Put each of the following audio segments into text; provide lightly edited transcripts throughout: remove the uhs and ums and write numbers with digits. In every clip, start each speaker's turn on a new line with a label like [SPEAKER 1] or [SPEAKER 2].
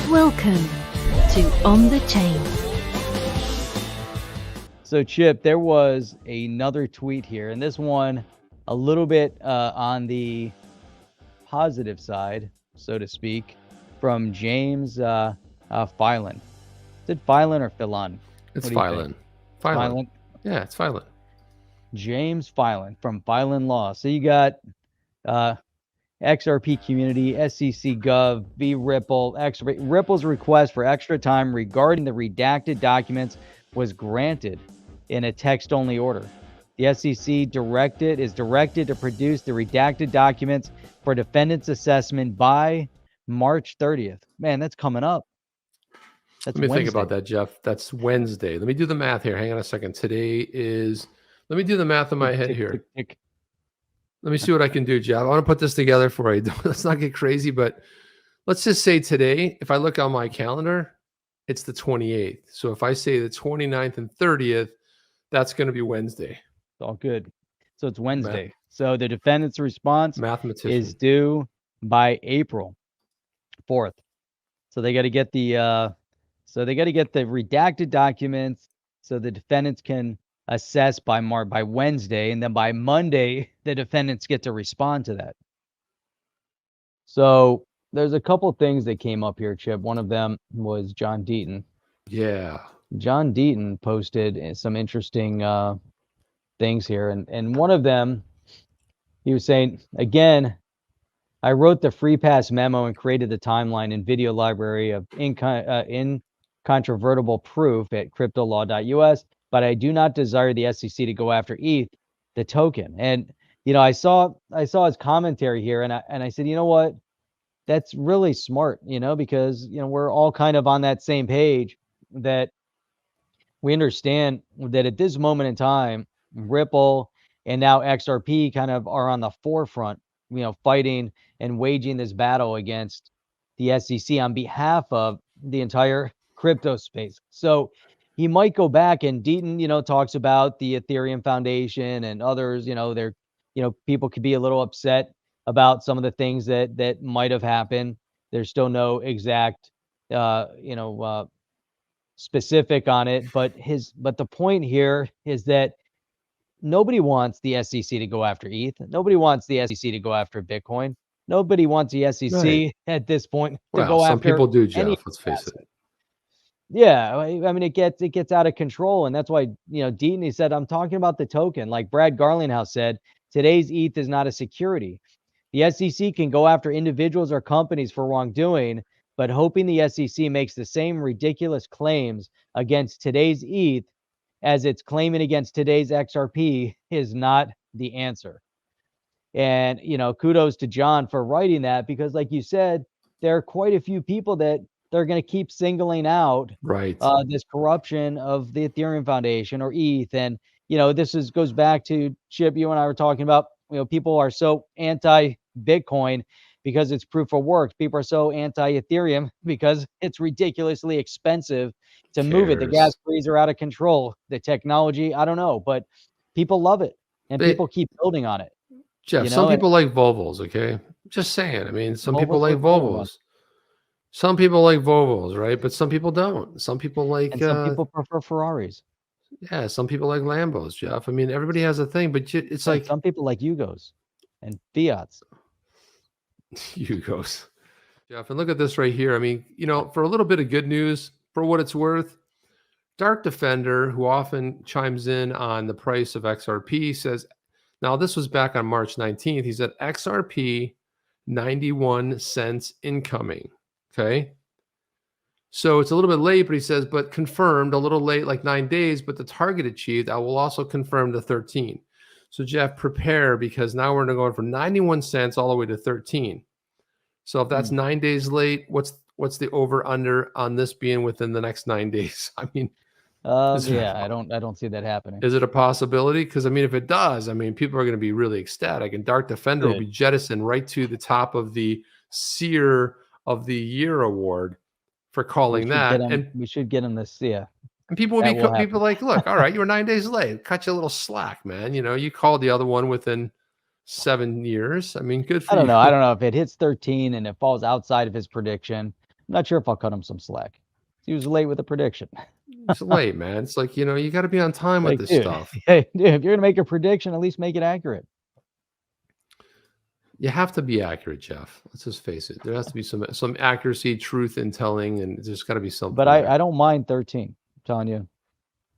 [SPEAKER 1] Welcome to On the Chain.
[SPEAKER 2] So Chip, there was another tweet here, and this one a little bit on the positive side, so to speak, from James Filan. Is it Filan or Filan?
[SPEAKER 3] It's Filan.
[SPEAKER 2] Filan.
[SPEAKER 3] Yeah, it's Filan.
[SPEAKER 2] James Filan from Filan Law. So you got XRP community, SEC Gov, V Ripple. Ripple's request for extra time regarding the redacted documents was granted in a text-only order. The SEC is directed to produce the redacted documents for defendant's assessment by March 30th. Man, that's coming up.
[SPEAKER 3] Let me think about that, Jeff. That's Wednesday. Let me do the math here. Hang on a second. Today is, let me do the math in my head here. Let me see what I can do, Jeff. I want to put this together for you. Let's not get crazy, but let's just say today, if I look on my calendar, it's the 28th. So if I say the 29th and 30th, that's going to be Wednesday.
[SPEAKER 2] It's all good. So it's Wednesday. So the defendant's response is due by April 4th. So they got to get the redacted documents so the defendants can assess by Wednesday, and then by Monday the defendants get to respond to that. So there's a couple things that came up here, Chip. One of them was John Deaton.
[SPEAKER 3] Yeah.
[SPEAKER 2] John Deaton posted some interesting things here. And one of them, he was saying, again, I wrote the free pass memo and created the timeline and video library of incontrovertible proof at cryptolaw.us, but I do not desire the SEC to go after ETH, the token. And, you know, I saw his commentary here, and I said, you know what? That's really smart, you know, because, you know, we're all kind of on that same page, that we understand that at this moment in time, Ripple and now XRP kind of are on the forefront, you know, fighting and waging this battle against the SEC on behalf of the entire crypto space. So he might go back, and Deaton, you know, talks about the Ethereum Foundation and others, you know, people could be a little upset about some of the things that might have happened. There's still no exact, specific on it, but the point here is that nobody wants the SEC to go after ETH. Nobody wants the SEC to go after Bitcoin. Nobody wants the SEC at this point to go after.
[SPEAKER 3] Some people do, Jeff. Let's face it.
[SPEAKER 2] Yeah, I mean, it gets out of control, and that's why, you know, Deaton, he said, I'm talking about the token. Like Brad Garlinghouse said, today's ETH is not a security. The SEC can go after individuals or companies for wrongdoing, but hoping the SEC makes the same ridiculous claims against today's ETH as it's claiming against today's XRP is not the answer. And, you know, kudos to John for writing that, because like you said, there are quite a few people that they're going to keep singling out this corruption of the Ethereum Foundation or ETH. And, you know, goes back to, Chip, you and I were talking about, you know, people are so anti-Bitcoin because it's proof of work. People are so anti-Ethereum because it's ridiculously expensive to move it. The gas fees are out of control. The technology, I don't know, but people love it, and people keep building on it.
[SPEAKER 3] Jeff, you know? Some people like Volvos, okay? Just saying. I mean, some people like Volvos. Some people like Volvos, right? But some people don't. Some people like...
[SPEAKER 2] And some people prefer Ferraris.
[SPEAKER 3] Yeah, some people like Lambos, Jeff. I mean, everybody has a thing, but it's like...
[SPEAKER 2] Some people like Yugos and Fiats.
[SPEAKER 3] Yugos. Jeff, and look at this right here. I mean, you know, for a little bit of good news, for what it's worth, Dark Defender, who often chimes in on the price of XRP, says, now this was back on March 19th, he said, XRP 91 cents incoming. Okay. So it's a little bit late, but he says, but confirmed, a little late, like 9 days, but the target achieved. I will also confirm the 13. So Jeff, prepare, because now we're going from 91 cents all the way to 13. So if that's 9 days late, what's the over under on this being within the next 9 days? I mean,
[SPEAKER 2] I don't see that happening.
[SPEAKER 3] Is it a possibility? Because I mean, if it does, I mean, people are going to be really ecstatic, and Dark Defender will be jettisoned right to the top of the Seer of the Year award for calling that.
[SPEAKER 2] And we should get him this. Yeah.
[SPEAKER 3] And people will be people like, look, all right, you were 9 days late. Cut you a little slack, man. You know, you called the other one within 7 years. I mean, good for you.
[SPEAKER 2] I don't know if it hits 13 and it falls outside of his prediction. not sure if I'll cut him some slack. He was late with the prediction.
[SPEAKER 3] It's late, man. It's like, you got to be on time with this
[SPEAKER 2] dude,
[SPEAKER 3] stuff.
[SPEAKER 2] Hey, dude, if you're gonna make a prediction, at least make it accurate.
[SPEAKER 3] You have to be accurate, Jeff. Let's just face it. There has to be some accuracy, truth in telling, and there's got to be something.
[SPEAKER 2] But
[SPEAKER 3] there.
[SPEAKER 2] I don't mind 13. I'm telling you,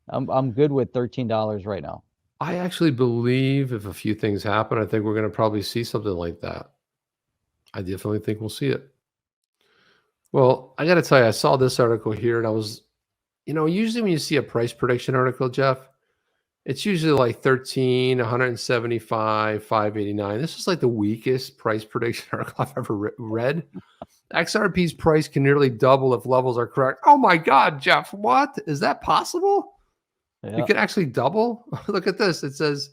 [SPEAKER 2] I'm good with $13 right now.
[SPEAKER 3] I actually believe if a few things happen, I think we're going to probably see something like that. I definitely think we'll see it. Well, I got to tell you, I saw this article here, and I was, usually when you see a price prediction article, Jeff, it's usually like 13, 175, 589. This is like the weakest price prediction article I've ever read. XRP's price can nearly double if levels are correct. Oh my God, Jeff, what? Is that possible?
[SPEAKER 2] Yeah.
[SPEAKER 3] It can actually double? Look at this. It says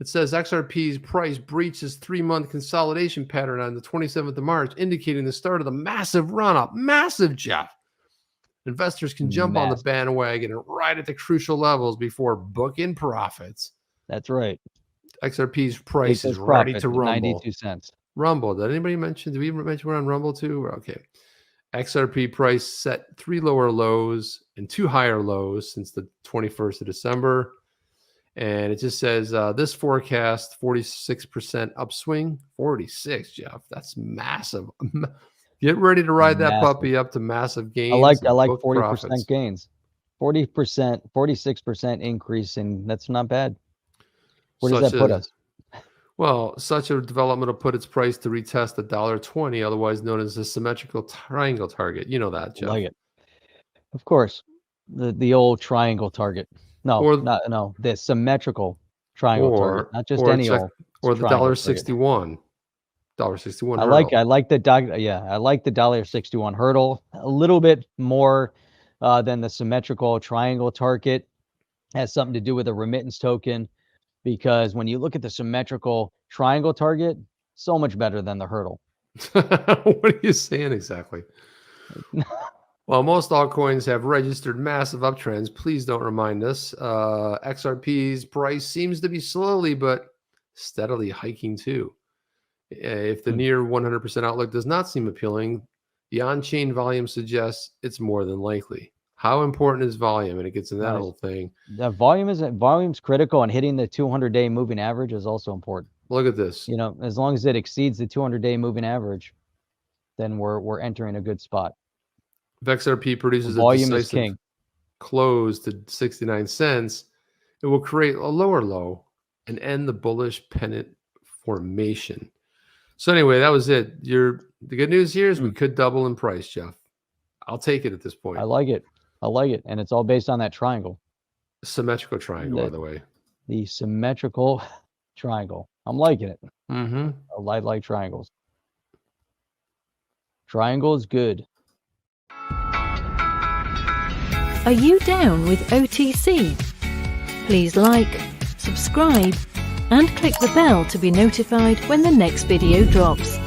[SPEAKER 3] XRP's price breaches 3-month consolidation pattern on the 27th of March, indicating the start of the massive run-up. Massive, Jeff. Investors can jump on the bandwagon and ride at the crucial levels before booking profits.
[SPEAKER 2] That's right.
[SPEAKER 3] XRP's price is ready to rumble.
[SPEAKER 2] 92 cents.
[SPEAKER 3] Rumble. Did anybody mention? Did we mention we're on Rumble too? Okay. XRP price set 3 lower lows and 2 higher lows since the 21st of December. And it just says this forecast 46% upswing. 46, Jeff. That's massive. Get ready to ride that puppy up to massive gains.
[SPEAKER 2] I like 40%
[SPEAKER 3] profits.
[SPEAKER 2] gains. 40%, 46% increase, and that's not bad. Where does that put us?
[SPEAKER 3] Well, such a development will put its price to retest the $1.20, otherwise known as the symmetrical triangle target. You know that, Jeff.
[SPEAKER 2] I like it. Of course. The old triangle target. No, the symmetrical triangle target. Not just any old.
[SPEAKER 3] Or the $1.61. $1.61.
[SPEAKER 2] I like the $1.61 hurdle a little bit more than the symmetrical triangle target. Has something to do with a remittance token, because when you look at the symmetrical triangle target, so much better than the hurdle.
[SPEAKER 3] What are you saying exactly? Well, most altcoins have registered massive uptrends. Please don't remind us. XRP's price seems to be slowly but steadily hiking too. If the near 100% outlook does not seem appealing, the on-chain volume suggests it's more than likely. How important is volume? And it gets in that whole thing.
[SPEAKER 2] The volume's critical, and hitting the 200-day moving average is also important.
[SPEAKER 3] Look at this.
[SPEAKER 2] As long as it exceeds the 200-day moving average, then we're entering a good spot.
[SPEAKER 3] If XRP produces a decisive close to 69 cents, it will create a lower low and end the bullish pennant formation. So anyway, that was it. The good news here is we could double in price, Jeff. I'll take it at this point.
[SPEAKER 2] I like it. And it's all based on that triangle.
[SPEAKER 3] Symmetrical triangle, by the way.
[SPEAKER 2] The symmetrical triangle. I'm liking it.
[SPEAKER 3] Mm-hmm.
[SPEAKER 2] I like triangles. Triangle is good.
[SPEAKER 1] Are you down with OTC? Please like, subscribe, and click the bell to be notified when the next video drops.